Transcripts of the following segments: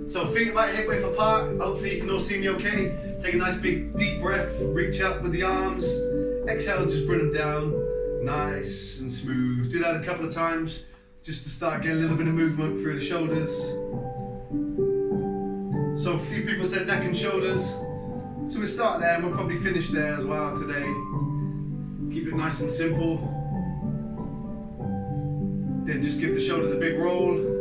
So feet about hip width apart. Hopefully you can all see me okay. Take a nice big deep breath. Reach up with the arms. Exhale and just bring them down. Nice and smooth. Do that a couple of times just to start getting a little bit of movement through the shoulders. So a few people said neck and shoulders. So we'll start there and we'll probably finish there as well today. Keep it nice and simple. Then just give the shoulders a big roll.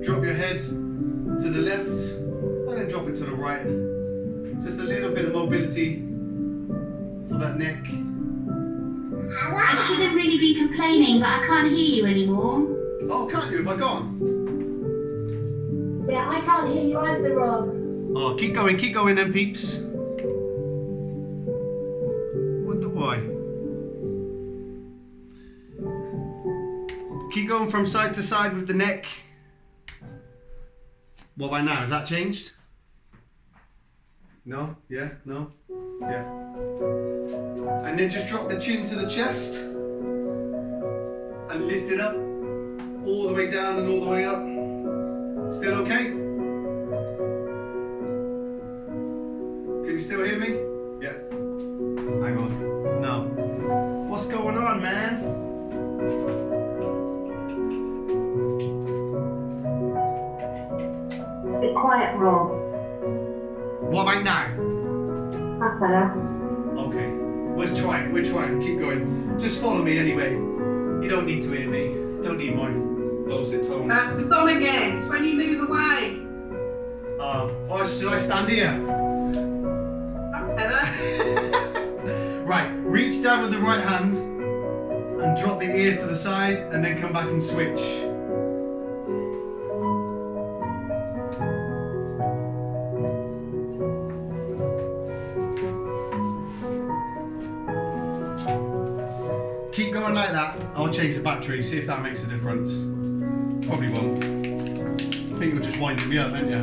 Drop your head to the left and then drop it to the right. Just a little bit of mobility for that neck. I shouldn't really be complaining, but I can't hear you anymore. Oh, can't you? Have I gone? Yeah, I can't hear you either, Rob. Oh, keep going then, peeps. Wonder why. Keep going from side to side with the neck. What about now? Has that changed? No? Yeah? No? Yeah. And then just drop the chin to the chest and lift it up all the way down and all the way up. Still okay? Can you still hear me? Yeah. Hang on. No. What's going on, man? Be quiet, Rob. What about now? That's better. Okay. We're trying. Keep going. Just follow me anyway. You don't need to hear me. Don't need my dulcet tones. We've gone again. It's when you move away. Or should I stand here? Better. Right, reach down with the right hand and drop the ear to the side and then come back and switch. Keep going like that. I'll change the battery, see if that makes a difference. Probably won't. I think you're just winding me up, aren't you?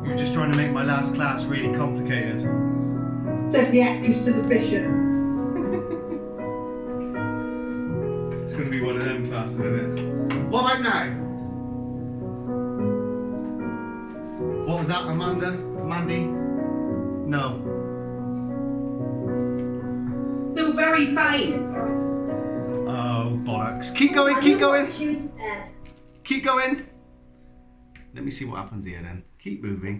You're just trying to make my last class really complicated. Said the actress to the bishop. It's going to be one of them classes, isn't it? What about now? What was that, Amanda? Mandy? No. Still very faint. Oh, bollocks. Keep going. Keep going. Let me see what happens here then. Keep moving.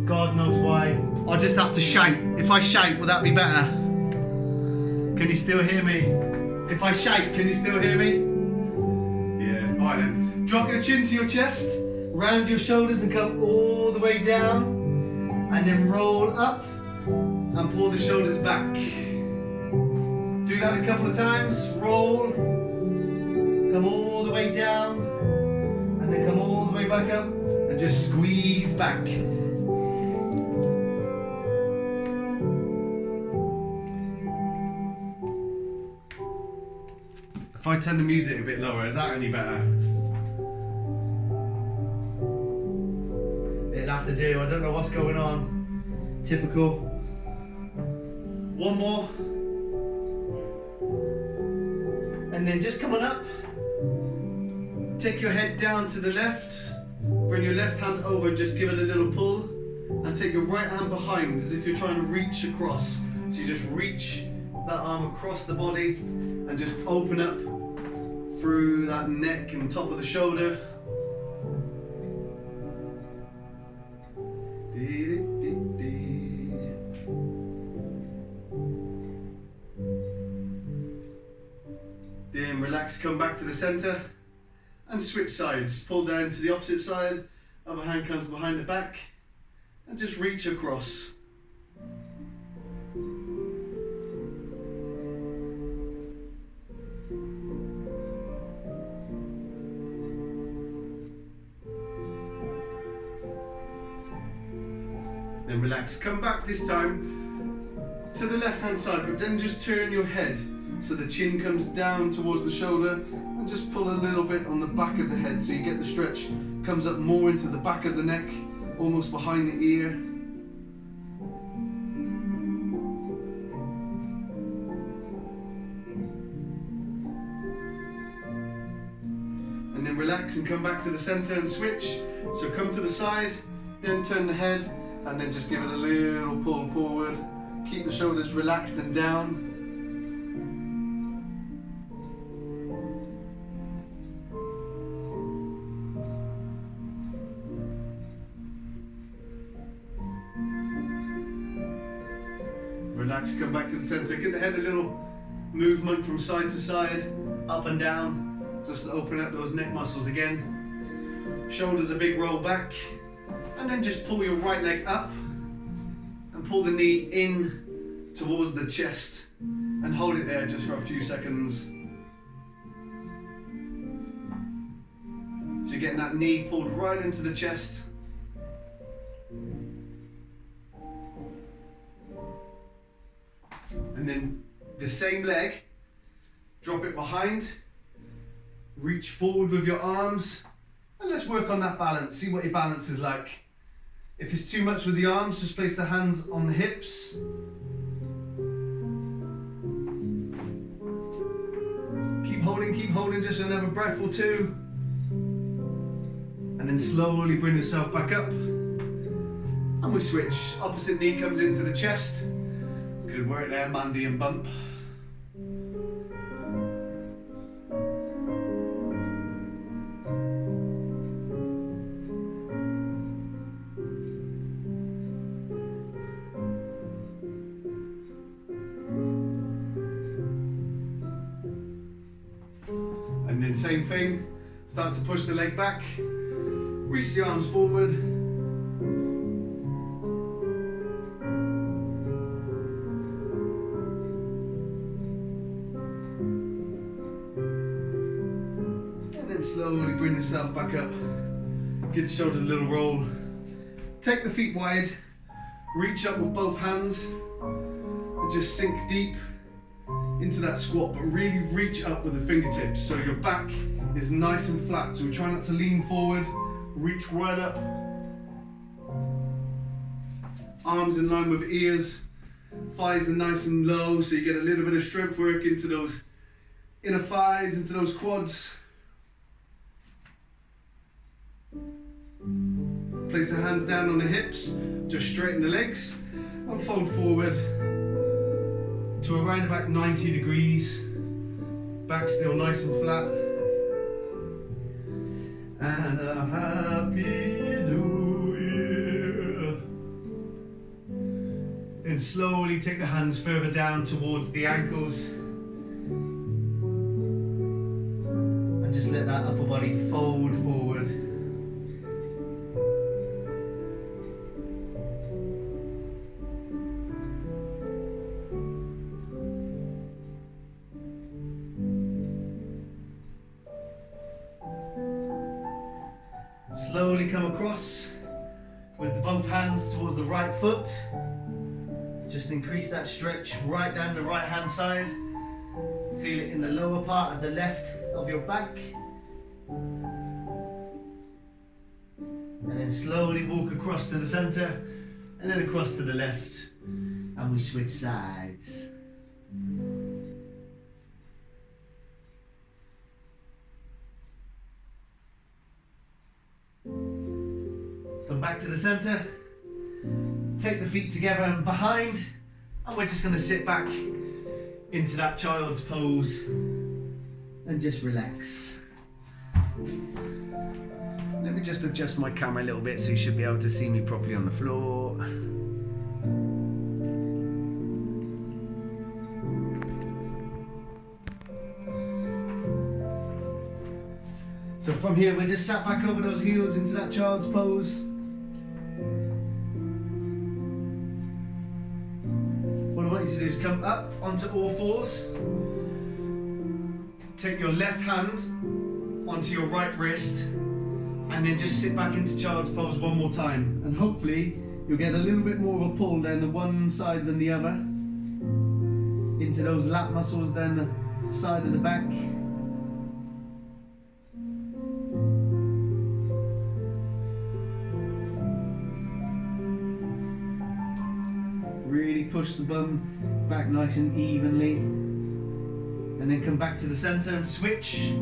God knows why. I'll just have to shout. If I shout, will that be better? Can you still hear me? If I shout, can you still hear me? Yeah, alright then. Drop your chin to your chest, round your shoulders and come all the way down, and then roll up and pull the shoulders back. Do that a couple of times. Roll, come all the way down, and then come all the way back up, and just squeeze back. If I turn the music a bit lower, is that any better? It'll have to do, I don't know what's going on. Typical. One more. And then just come on up. Take your head down to the left. Bring your left hand over and just give it a little pull. And take your right hand behind as if you're trying to reach across. So you just reach that arm across the body and just open up through that neck and top of the shoulder. Then relax, come back to the center and switch sides. Pull down to the opposite side, other hand comes behind the back and just reach across. Then relax, come back this time to the left hand side, but then just turn your head so the chin comes down towards the shoulder And just pull a little bit on the back of the head so you get the stretch. Comes up more into the back of the neck, almost behind the ear. And then relax and come back to the center and switch. So come to the side, then turn the head, and then just give it a little pull forward. Keep the shoulders relaxed and down. Relax, come back to the center. Give the head a little movement from side to side, up and down, just to open up those neck muscles again. Shoulders a big roll back, and then just pull your right leg up and pull the knee in towards the chest and hold it there just for a few seconds. So you're getting that knee pulled right into the chest. And then the same leg, drop it behind, reach forward with your arms, and let's work on that balance, see what your balance is like. If it's too much with the arms, just place the hands on the hips. Keep holding, just another breath or two. And then slowly bring yourself back up. And we switch, opposite knee comes into the chest. Good work there, Mandy and Bump. And then same thing, start to push the leg back, reach the arms forward. Slowly bring yourself back up. Give the shoulders a little roll. Take the feet wide. Reach up with both hands. And just sink deep into that squat, but really reach up with the fingertips so your back is nice and flat. So we try not to lean forward. Reach right up. Arms in line with ears. Thighs are nice and low so you get a little bit of strength work into those inner thighs, into those quads. Place the hands down on the hips, just straighten the legs and fold forward to around about 90 degrees. Back still nice and flat. And a happy new year. Then slowly take the hands further down towards the ankles. And just let that upper body fold forward. Slowly come across with both hands towards the right foot. Just increase that stretch right down the right hand side. Feel it in the lower part of the left of your back. And then slowly walk across to the center and then across to the left. And we switch sides. Come back to the center, take the feet together and behind, and we're just going to sit back into that child's pose and just relax. Let me just adjust my camera a little bit so you should be able to see me properly on the floor. So from here, we're just sat back over those heels into that child's pose. What I want you to do is come up onto all fours. Take your left hand onto your right wrist and then just sit back into child's pose one more time. And hopefully you'll get a little bit more of a pull down the one side than the other. Into those lat muscles down the side of the back. push the bum back nice and evenly. And then come back to the center and switch.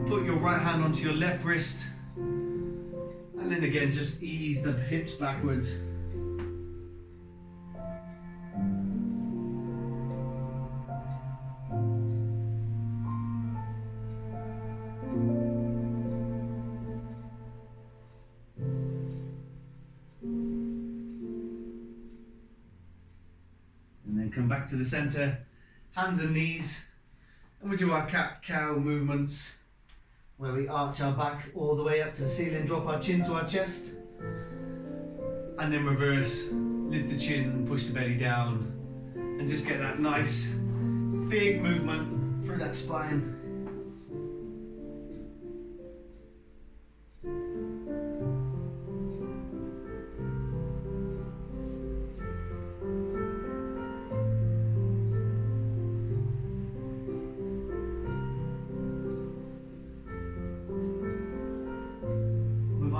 Put your right hand onto your left wrist. And then again, just ease the hips backwards. And then come back to the center, hands and knees. And we do our cat-cow movements, where we arch our back all the way up to the ceiling, drop our chin to our chest, and then reverse, lift the chin and push the belly down, and just get that nice big movement through that spine.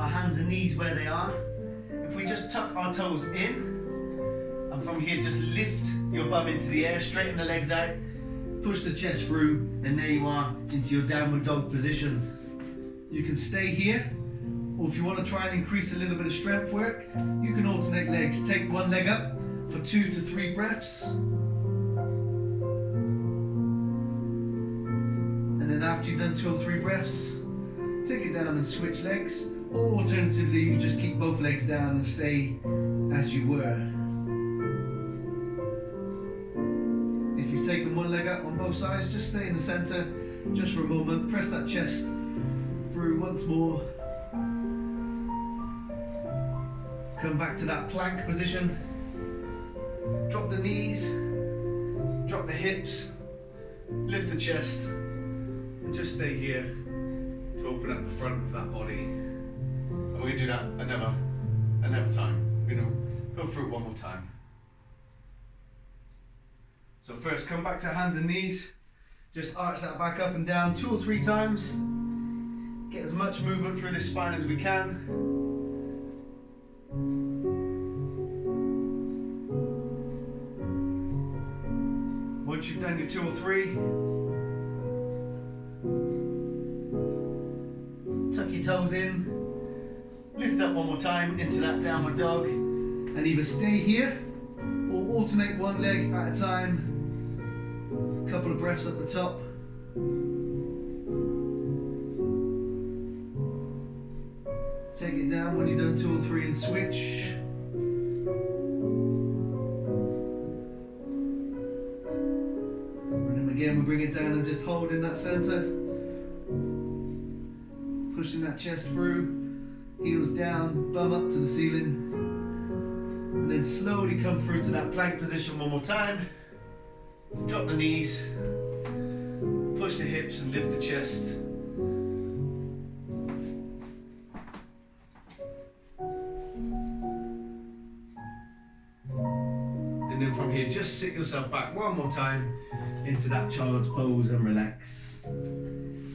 Hands and knees where they are. If we just tuck our toes in, and from here just lift your bum into the air, straighten the legs out, push the chest through, and there you are into your downward dog position. You can stay here, or if you want to try and increase a little bit of strength work, you can alternate legs. Take one leg up for 2 to 3 breaths, and then after you've done 2 or 3 breaths, take it down and switch legs. Or alternatively, you just keep both legs down and stay as you were. If you've taken one leg up on both sides, just stay in the center just for a moment. Press that chest through once more. Come back to that plank position. Drop the knees, drop the hips, lift the chest, and just stay here to open up the front of that body. And we're going to do that another time. We're going to go through it one more time. So first, come back to hands and knees. Just arch that back up and down 2 or 3 times. Get as much movement through this spine as we can. Once you've done your 2 or 3, tuck your toes in. Lift up one more time into that downward dog, and either stay here or alternate one leg at a time. A couple of breaths at the top. Take it down when you've done 2 or 3 and switch. And then again we bring it down and just hold in that center. Pushing that chest through. Heels down, bum up to the ceiling, and then slowly come through to that plank position one more time. Drop the knees, push the hips and lift the chest. And then from here, just sit yourself back one more time into that child's pose and relax.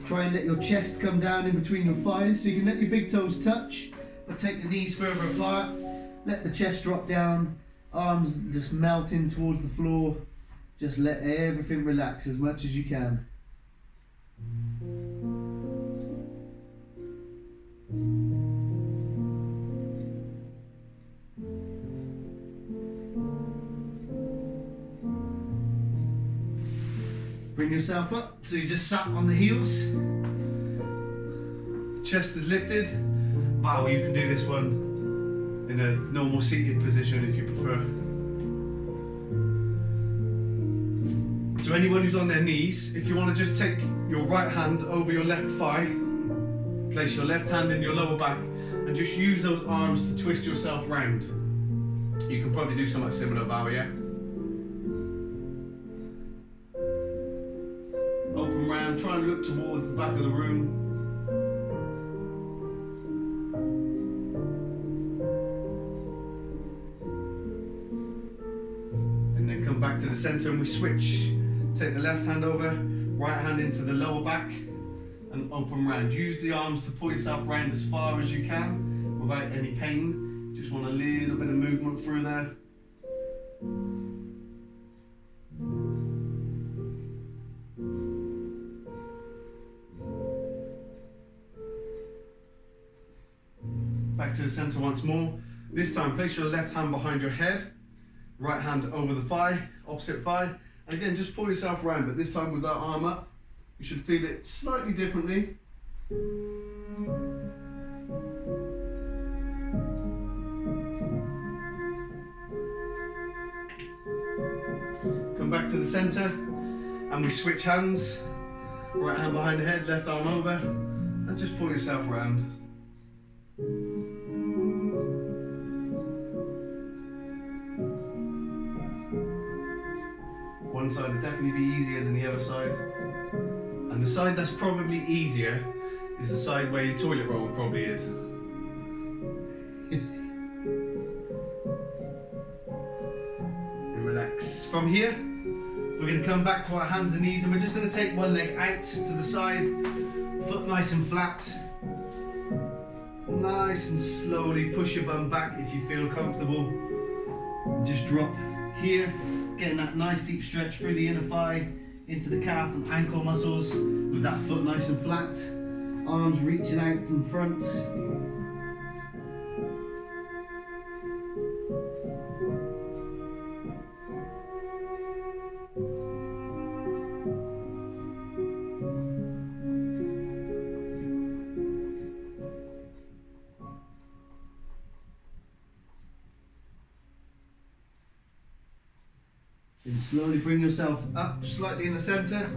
Try and let your chest come down in between your thighs, so you can let your big toes touch, but take the knees further apart. Let the chest drop down, arms just melt in towards the floor. Just let everything relax as much as you can. Bring yourself up, so you just sat on the heels. Chest is lifted. Wow, you can do this one in a normal seated position if you prefer. So anyone who's on their knees, if you want to just take your right hand over your left thigh, place your left hand in your lower back, and just use those arms to twist yourself round. You can probably do something similar, Val, yeah? Open round, try and look towards the back of the room. And then come back to the center and we switch. Take the left hand over, right hand into the lower back and open round. Use the arms to pull yourself round as far as you can without any pain. Just want a little bit of movement through there. to the center once more. This time, place your left hand behind your head, right hand over the thigh, opposite thigh. And again, just pull yourself around, but this time with that arm up. You should feel it slightly differently. Come back to the center, and we switch hands. Right hand behind the head, left arm over, and just pull yourself around. One side will definitely be easier than the other side. And the side that's probably easier is the side where your toilet roll probably is. And relax. From here, we're going to come back to our hands and knees, and we're just going to take one leg out to the side, foot nice and flat. Nice and slowly push your bum back if you feel comfortable. And just drop here, getting that nice deep stretch through the inner thigh, into the calf and ankle muscles, with that foot nice and flat. Arms reaching out in front. Then slowly bring yourself up slightly in the center.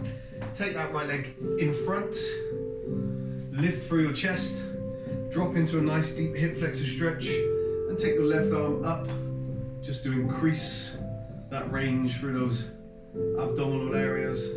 Take that right leg in front. Lift through your chest. Drop into a nice deep hip flexor stretch. And take your left arm up, just to increase that range through those abdominal areas.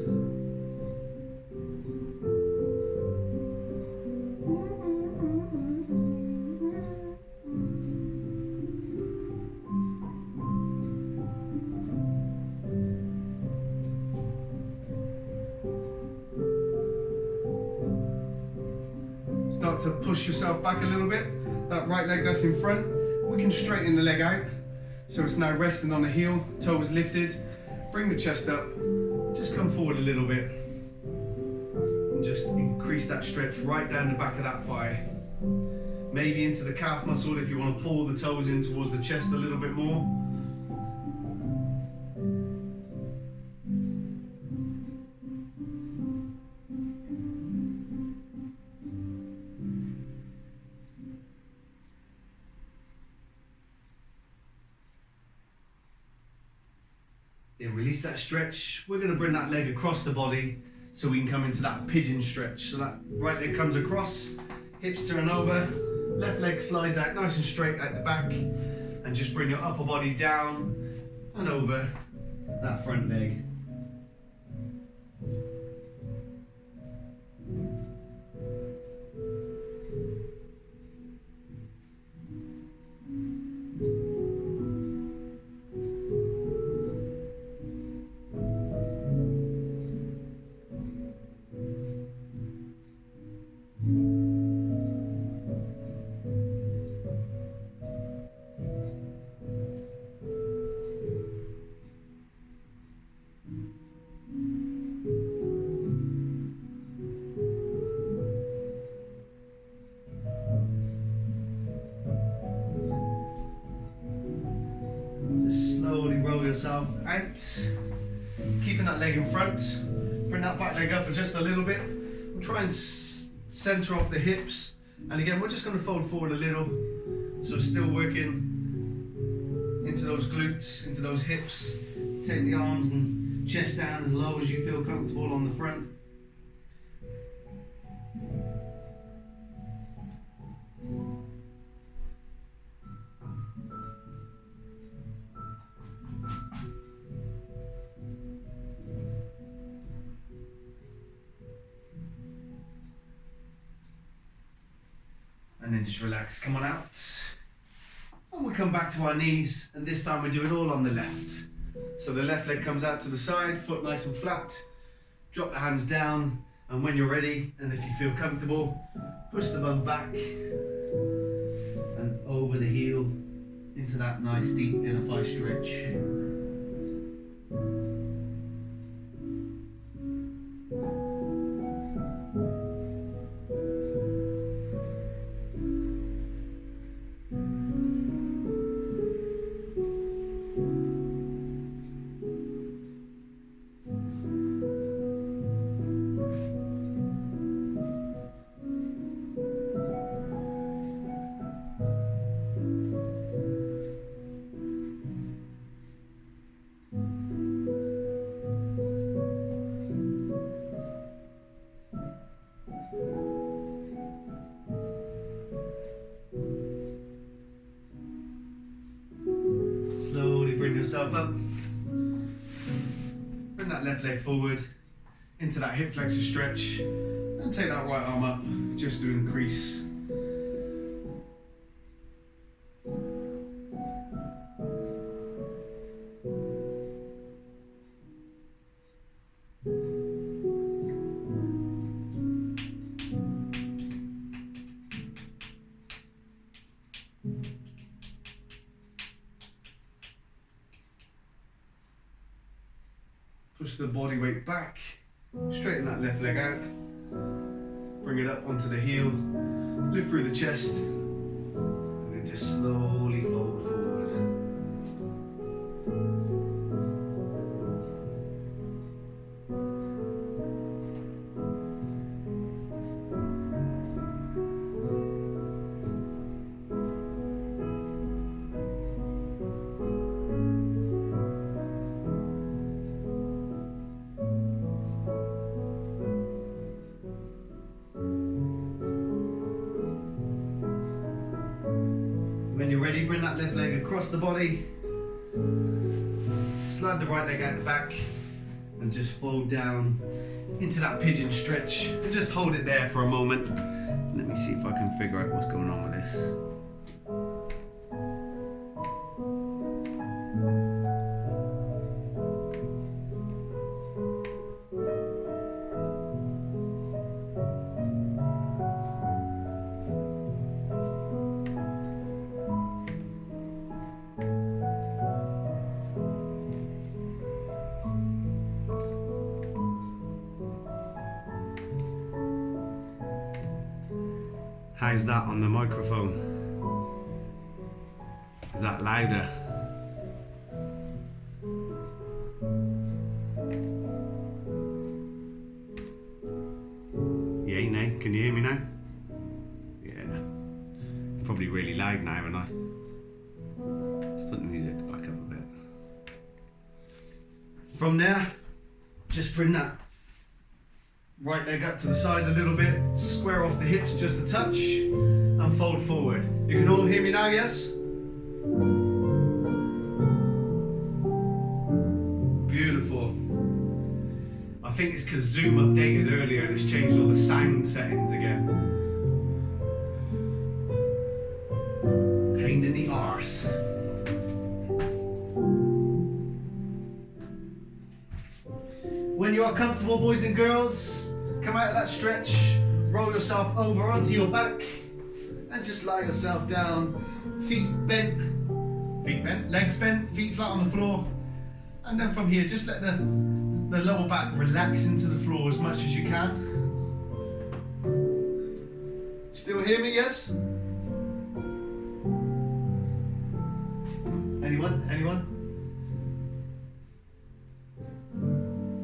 Start to push yourself back a little bit. That right leg that's in front, we can straighten the leg out. So it's now resting on the heel, toes lifted. Bring the chest up, just come forward a little bit. And just increase that stretch right down the back of that thigh. Maybe into the calf muscle if you want to pull the toes in towards the chest a little bit more. Then release that stretch. We're going to bring that leg across the body so we can come into that pigeon stretch. So that right leg comes across, hips turn over, left leg slides out nice and straight at the back, and just bring your upper body down and over that front leg. Slowly roll yourself out, keeping that leg in front. Bring that back leg up just a little bit. We'll try and center off the hips. And again, we're just going to fold forward a little. So still working into those glutes, into those hips. Take the arms and chest down as low as you feel comfortable on the front. And then just relax, come on out. And we'll come back to our knees, and this time we do it all on the left. So the left leg comes out to the side, foot nice and flat. Drop the hands down, and when you're ready, and if you feel comfortable, push the bum back and over the heel into that nice deep inner thigh stretch. yourself up. Bring that left leg forward into that hip flexor stretch and take that right arm up just to increase. Push the body weight back, straighten that left leg out, bring it up onto the heel, lift through the chest, and then just slowly fold forward. When you're ready, bring that left leg across the body, slide the right leg out the back, and just fold down into that pigeon stretch, and just hold it there for a moment. Let me see if I can figure out what's going on with this. How's that on the microphone? Is that louder? Yeah, now, can you hear me now? Yeah. It's probably really loud now, isn't I? Let's put the music back up a bit. From there, just bring that right leg up to the side a little bit, square off the hips just a touch, and fold forward. You can all hear me now, yes? Beautiful. I think it's because Zoom updated earlier and it's changed all the sound settings again. Pain in the arse. When you are comfortable, boys and girls, come out of that stretch, roll yourself over onto your back, and just lie yourself down, feet bent, legs bent, feet flat on the floor. And then from here, just let the lower back relax into the floor as much as you can. Still hear me, yes? Anyone? Anyone?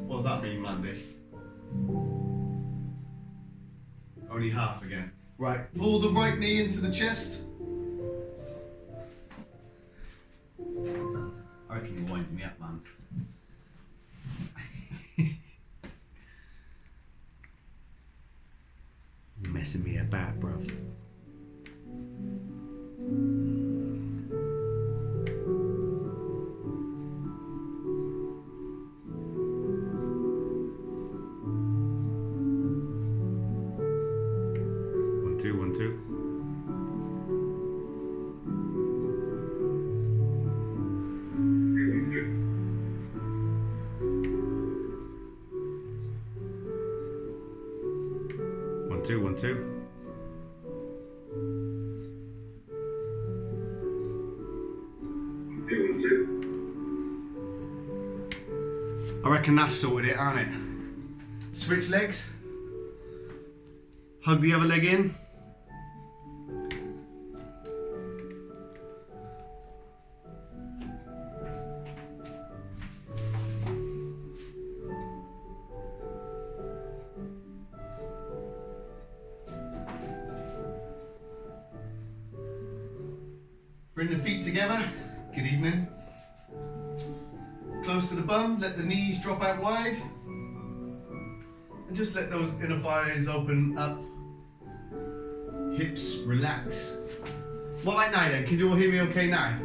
What does that mean, Mandy? Only half again. Right, pull the right knee into the chest. I reckon you're winding me up, man. You're messing me about, bruv. One, two. 1, 2, 1, 2. 1, 2, 1, 2. I reckon that's sorted it, aren't it? Switch legs. Hug the other leg in. Bring the feet together. Good evening. Close to the bum, let the knees drop out wide. And just let those inner thighs open up. Hips relax. What about now then? Can you all hear me okay now?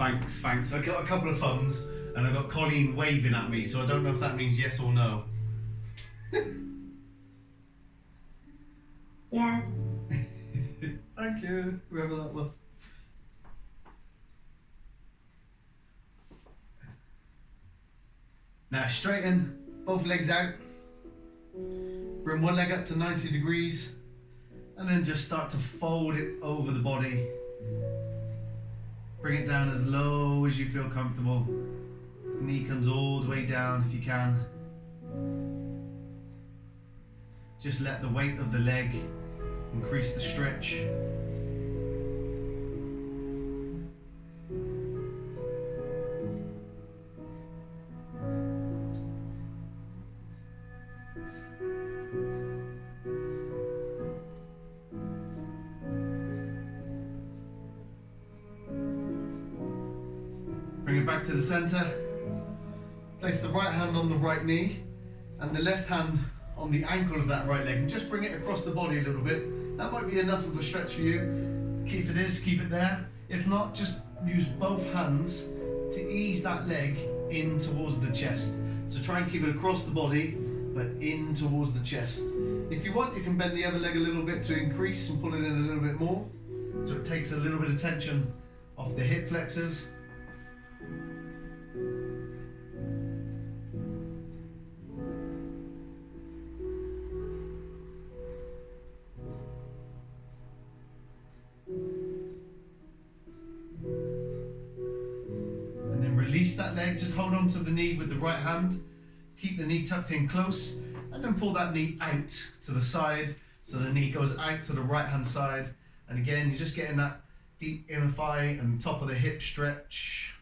Thanks. I got a couple of thumbs and I got Colleen waving at me, so I don't know if that means yes or no. Yes. Thank you, whoever that was. Now straighten both legs out. Bring one leg up to 90 degrees and then just start to fold it over the body. Bring it down as low as you feel comfortable. Knee comes all the way down if you can. Just let the weight of the leg increase the stretch. Bring it back to the center. Place the right hand on the right knee and the left hand on the ankle of that right leg, and just bring it across the body a little bit. That might be enough of a stretch for you. Keep it there. If not, just use both hands to ease that leg in towards the chest. So try and keep it across the body, but in towards the chest. If you want, you can bend the other leg a little bit to increase and pull it in a little bit more. So it takes a little bit of tension off the hip flexors. Release that leg, just hold on to the knee with the right hand, keep the knee tucked in close, and then pull that knee out to the side, so the knee goes out to the right hand side, and again you're just getting that deep inner thigh and top of the hip stretch.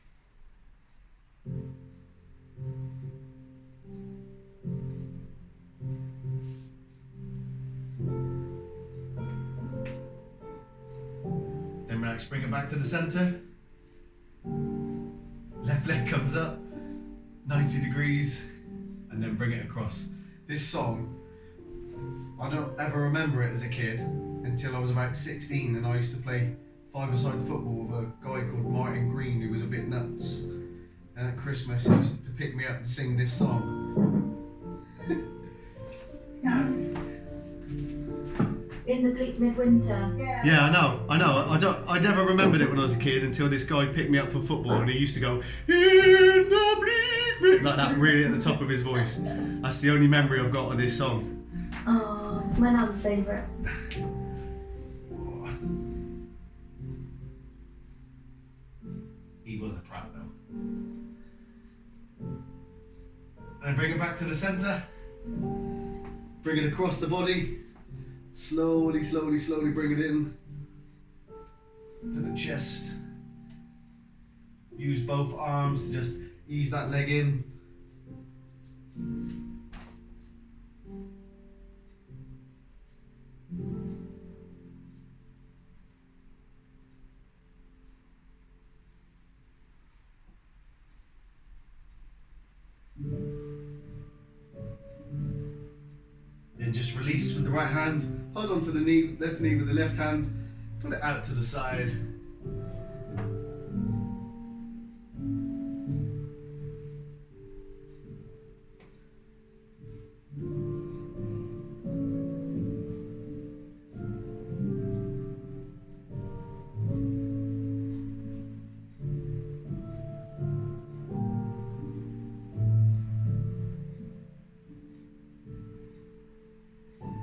Then relax, bring it back to the center. Left leg comes up, 90 degrees, and then bring it across. This song, I don't ever remember it as a kid until I was about 16, and I used to play five-a-side football with a guy called Martin Green who was a bit nuts. And at Christmas he used to pick me up and sing this song. In the bleak midwinter. Yeah, I know. I never remembered it when I was a kid until this guy picked me up for football, and he used to go, "In the bleak," like that, really at the top of his voice. That's the only memory I've got of this song. Oh, it's my nan's favourite. He was a prat though. And bring it back to the center. Bring it across the body. Slowly bring it in to the chest. Use both arms to just ease that leg in. Then just release with the right hand, hold on to the knee, left knee with the left hand, pull it out to the side.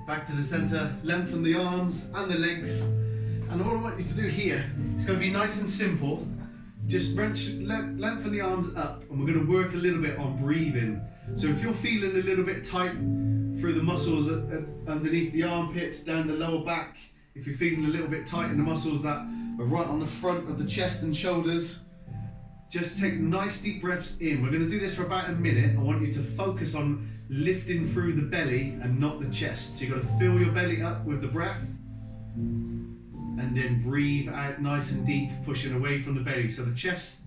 Back to the center, lengthen the arms and the legs. And all I want you to do here, it's going to be nice and simple. Just lengthen the arms up, and we're going to work a little bit on breathing. So if you're feeling a little bit tight through the muscles underneath the armpits, down the lower back, if you're feeling a little bit tight in the muscles that are right on the front of the chest and shoulders, just take nice deep breaths in. We're going to do this for about a minute. I want you to focus on lifting through the belly and not the chest. So you've got to fill your belly up with the breath and then breathe out nice and deep, pushing away from the belly. So the chest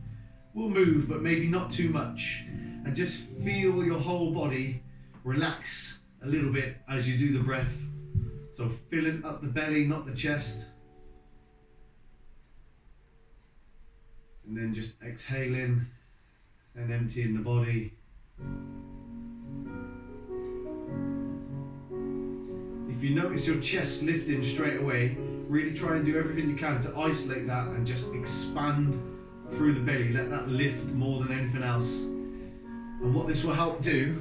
will move, but maybe not too much. And just feel your whole body relax a little bit as you do the breath. So filling up the belly, not the chest. And then just exhaling and emptying the body. If you notice your chest lifting straight away, really try and do everything you can to isolate that and just expand through the belly. Let that lift more than anything else. And what this will help do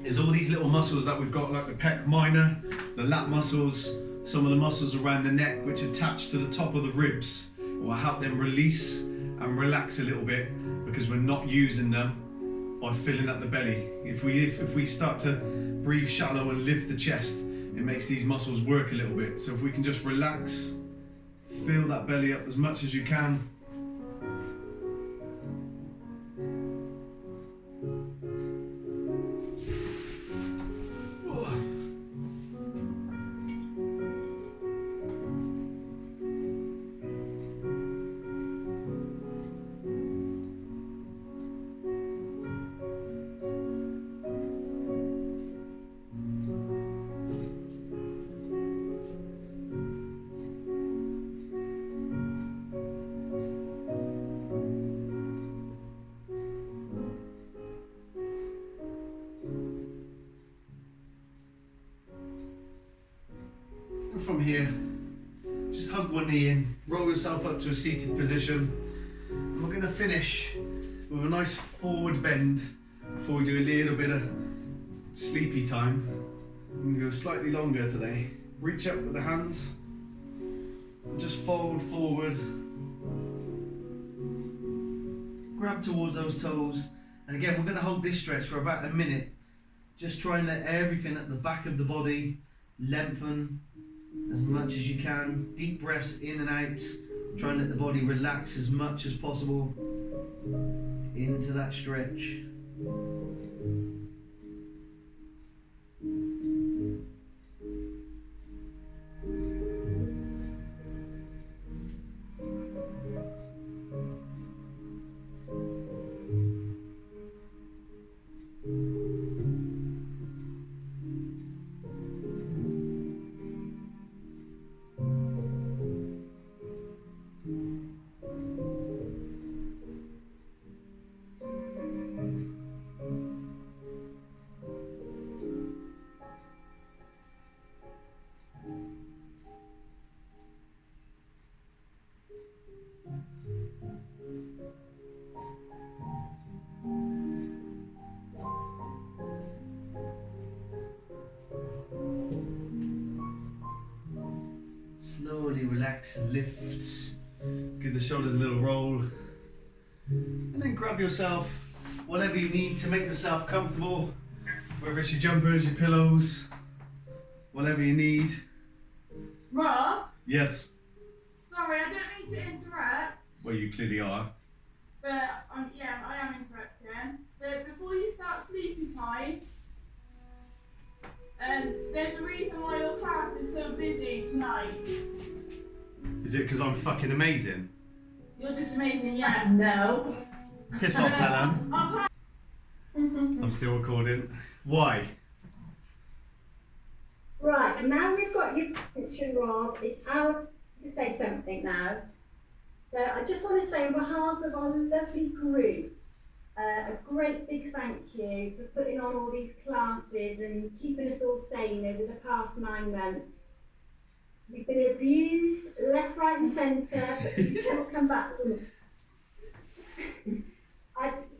is all these little muscles that we've got, like the pec minor, the lat muscles, some of the muscles around the neck which attach to the top of the ribs, will help them release and relax a little bit because we're not using them by filling up the belly. If we start to breathe shallow and lift the chest, it makes these muscles work a little bit. So if we can just relax, fill that belly up as much as you can. From here, just hug one knee in, roll yourself up to a seated position, and we're going to finish with a nice forward bend before we do a little bit of sleepy time. I'm going to go slightly longer today. Reach up with the hands and just fold forward, grab towards those toes, and again we're going to hold this stretch for about a minute. Just try and let everything at the back of the body lengthen as much as you can. Deep breaths in and out. Try and let the body relax as much as possible into that stretch. Slowly relax and lift. Give the shoulders a little roll. And then grab yourself whatever you need to make yourself comfortable. Whether it's your jumpers, your pillows, whatever you need. Rob? Yes. Sorry, I don't mean to interrupt, Well, you clearly are. but yeah, I am interrupting. But before you start sleepy time, there's a reason why your class is so busy tonight. Is it because I'm fucking amazing? You're just amazing, yeah. No. Piss off, Helen. Our class I'm still recording. Why? Right, now we've got your attention, Rob, it's our to say something now. So I just want to say on behalf of our lovely group, a great big thank you for putting on all these classes and keeping us all sane over the past 9 months. We've been abused left, right and centre, but we still come back from it.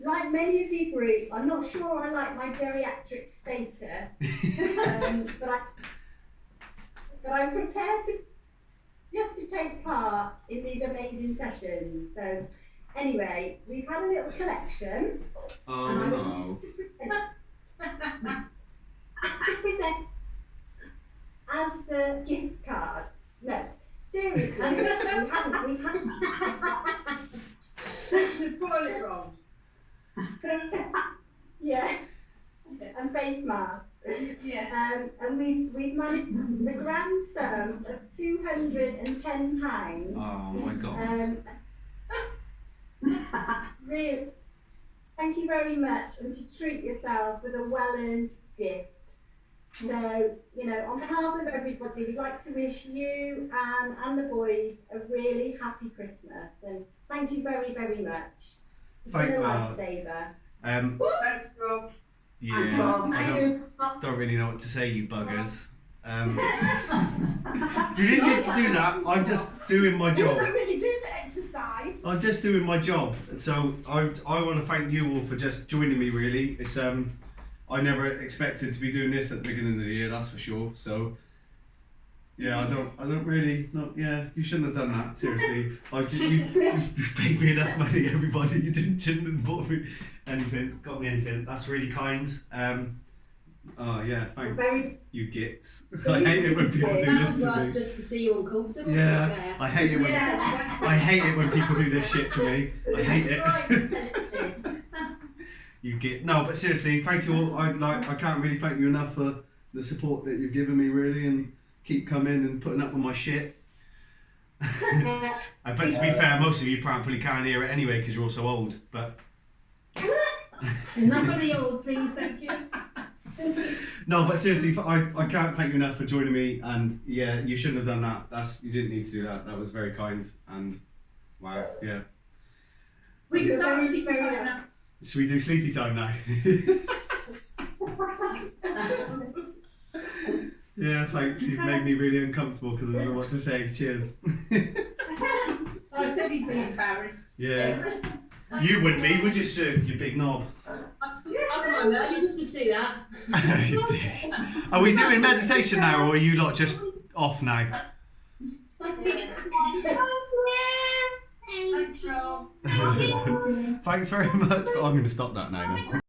Like many of your group, I'm not sure I like my geriatric status, but I'm prepared to take part in these amazing sessions. So anyway, we've had a little collection. Oh no. To present as the gift card. No, seriously, we haven't. the toilet rolls. Yeah, and face masks. Yeah. And we've managed the grand sum of £210. Oh my god. Really, thank you very much, and to treat yourself with a well-earned gift. So, you know, on behalf of everybody, we'd like to wish you and the boys a really happy Christmas. And thank you very, very much. It's been a lifesaver. Thanks, Rob. Yeah, I don't really know what to say, you buggers. You didn't need to do that. I'm just doing my He job. doesn't really do the exercise. I'm just doing my job. So I want to thank you all for just joining me. Really, it's I never expected to be doing this at the beginning of the year. That's for sure. So yeah, I don't really. No, yeah, you shouldn't have done that. Seriously, you paid me enough money. Everybody, shouldn't have bought me anything. Got me anything. That's really kind. Oh yeah, thanks. You gits. I hate it when people do this to me. Just to see you uncomfortable. Yeah, I hate it when I hate it when people do this shit to me. I hate it. You get no, but seriously, thank you all. I can't really thank you enough for the support that you've given me, really, and keep coming and putting up with my shit. But to be fair, most of you probably can't hear it anyway because you're all so old. But Enough of the old, please, thank you. no, but seriously, I can't thank you enough for joining me. And yeah, you shouldn't have done that. You didn't need to do that. That was very kind. And wow, yeah. We can start sleeping time now. Should we do sleepy time now? Yeah, thanks. You've made me really uncomfortable because I don't know what to say. Cheers. I said he'd be embarrassed. Yeah. You wouldn't be, would you, Sue? You big knob. Oh, come on now, you just do that. You dick. Are we doing meditation now, or are you lot just off now? Thanks, Rob. Thanks very much. I'm going to stop that now then.